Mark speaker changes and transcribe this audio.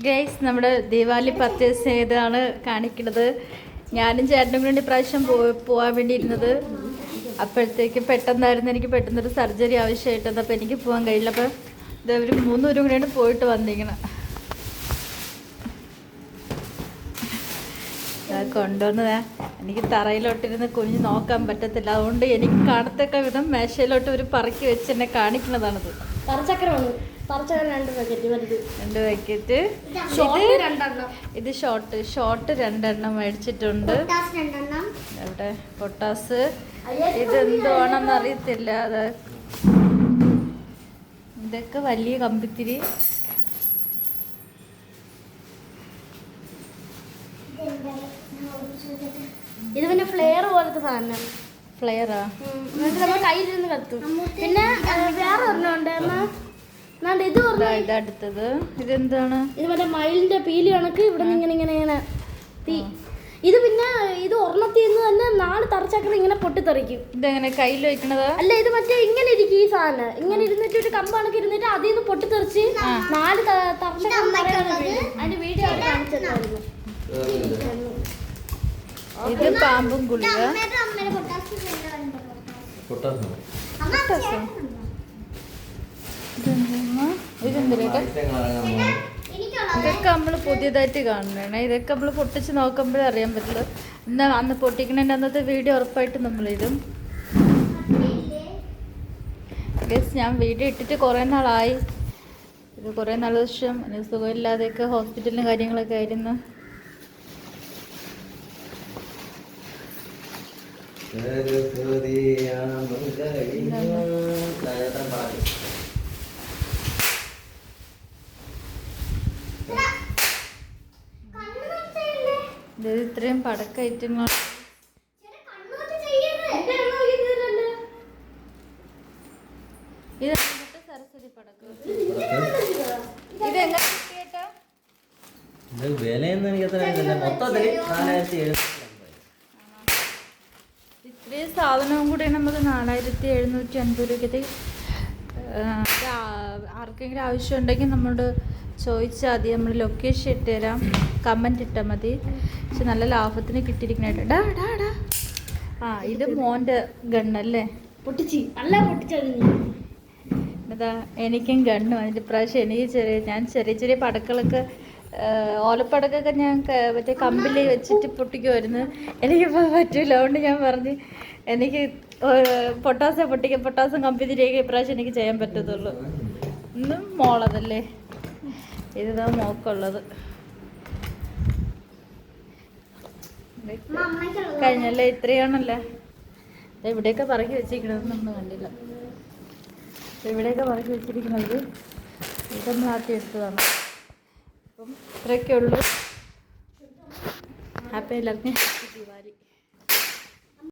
Speaker 1: Guys, നമ്മുടെ Deepavali purchase ചെയ്താണ് കാണിക്കുന്നത്. ഞാനും ചേട്ടനും കൂടി ഇപ്രാവശ്യം പോകാൻ വേണ്ടിയിരുന്നത്. അപ്പോഴത്തേക്ക് എനിക്ക് പെട്ടെന്നൊരു സർജറി ആവശ്യമായിട്ടത്. അപ്പോൾ എനിക്ക് പോകാൻ കഴിയില്ല. അപ്പോൾ ഇതവർ 3 പേരും കൂടിയാണ് പോയിട്ട് വന്നിരിക്കണം. കൊണ്ടുവന്നതാ. എനിക്ക് തറയിലോട്ടിരുന്ന് കുഞ്ഞ് നോക്കാൻ പറ്റത്തില്ല. അതുകൊണ്ട് എനിക്ക് കാണത്തക്ക വിധം മേശയിലോട്ട് ഒരു പറക്കി വെച്ച് എന്നെ കാണിക്കുന്നതാണത്.
Speaker 2: 2
Speaker 1: പാക്കറ്റ്. ഇത് ഷോർട്ട് 2 മേടിച്ചിട്ടുണ്ട്. ഇവിടെ പൊട്ടാസ്. ഇത് എന്തുവാണെന്ന് അറിയത്തില്ല. അത് ഇതൊക്കെ വലിയ കമ്പിത്തിരി.
Speaker 2: ഇത് പിന്നെ ഫ്ലെയർ പോലത്തെ സാധനം.
Speaker 1: ഫ്ലെയറാ?
Speaker 2: നമ്മൾ കയ്യിലിരുന്ന് കത്തും. പിന്നെ വേറെ ഒരെണ്ണമുണ്ട്.
Speaker 1: ഇതടുത്തത് ഇതെന്താണ്?
Speaker 2: ഇത് മറ്റേ മയിലിന്റെ പീലി കണക്ക് ഇവിടെ നിന്ന് ഇങ്ങനെ തീ. ഇത് പിന്നെ ഇത് ഒരെണ്ണത്തിൽ നിന്ന് തന്നെ 4 തറച്ചക്കറി ഇങ്ങനെ പൊട്ടിത്തെറിക്കും.
Speaker 1: ഇതെങ്ങനെ കയ്യിൽ വെക്കണത്?
Speaker 2: അല്ല, ഇത് മറ്റേ ഇങ്ങനെ ഇരിക്കും. ഈ സാധനം ഇങ്ങനെ ഇരുന്നിട്ട് ഒരു കമ്പ് കണക്ക് ഇരുന്നിട്ട് അതിൽ നിന്ന് പൊട്ടിത്തെറിച്ച് 4 തറച്ചക്കറി. അതിന്റെ വീഡിയോ കാണിച്ചിട്ടുണ്ടായിരുന്നു.
Speaker 1: ഇത് പാമ്പും ഗുളിക. ഇതൊക്കെ നമ്മൾ പുതിയതായിട്ട് കാണണേ. ഇതൊക്കെ നമ്മൾ പൊട്ടിച്ച് നോക്കുമ്പോഴേ അറിയാൻ പറ്റുള്ളൂ. അന്ന് പൊട്ടിക്കണേൻ്റെ അന്നത്തെ വീഡിയോ ഉറപ്പായിട്ട് നമ്മളിടും. ഞാൻ വീഡിയോ ഇട്ടിട്ട് കുറേ നാളായി. ഇത് കുറേ നാൾ വർഷം സുഖമില്ലാതെയൊക്കെ ഹോസ്പിറ്റലിലും കാര്യങ്ങളൊക്കെ ആയിരുന്നു. ഇത്രയും പടക്ക ഐറ്റങ്ങൾ. ഇത് സരസ്വതി പടക്കം. ഇതെങ്ങനെ കേട്ടാ ഇത്രയും സാധനവും കൂടെ നമുക്ക് 4750 രൂപയ്ക്ക്. ആർക്കെങ്കിലും ആവശ്യമുണ്ടെങ്കിൽ നമ്മളോട് ചോദിച്ചാൽ മതി. നമ്മൾ ലൊക്കേഷൻ ഇട്ട് തരാം. കമൻറ്റ് ഇട്ടാൽ മതി. പക്ഷെ നല്ല ലാഭത്തിന് കിട്ടിയിരിക്കണേട്ടോ. ഇത് മോൻ്റെ ഗണ്ണല്ലേ? അതാ എനിക്കും ഗണ്ണ് വന്നിട്ട് ഇപ്രാവശ്യം. ഞാൻ ചെറിയ ചെറിയ പടക്കളൊക്കെ ഓലപ്പടക്കൊക്കെ ഞാൻ മറ്റേ കമ്പിൽ വെച്ചിട്ട് പൊട്ടിക്കുമായിരുന്നു. എനിക്കിപ്പോൾ പറ്റൂല. അതുകൊണ്ട് ഞാൻ പറഞ്ഞ് എനിക്ക് പൊട്ടാസും കമ്പിത്തിരിയൊക്കെ ഇപ്രാവശ്യം എനിക്ക് ചെയ്യാൻ പറ്റത്തുള്ളൂ. ഇന്നും മോളതല്ലേ. ഇതാ മോക്കുള്ളത്. കഴിഞ്ഞല്ലേ? ഇത്രയാണല്ലേ. ഇവിടെയൊക്കെ പറക്കി വെച്ചിരിക്കണത് നമ്മൾ കണ്ടില്ല. ഇവിടെയൊക്കെ പറക്കി വെച്ചിരിക്കുന്നത് ഇതൊന്നും ആദ്യം എടുത്തതാണ്. അപ്പം ഇത്രയൊക്കെ ഉള്ളൂ. ഹാപ്പി എല്ലാവർക്കും ദീപാവലി.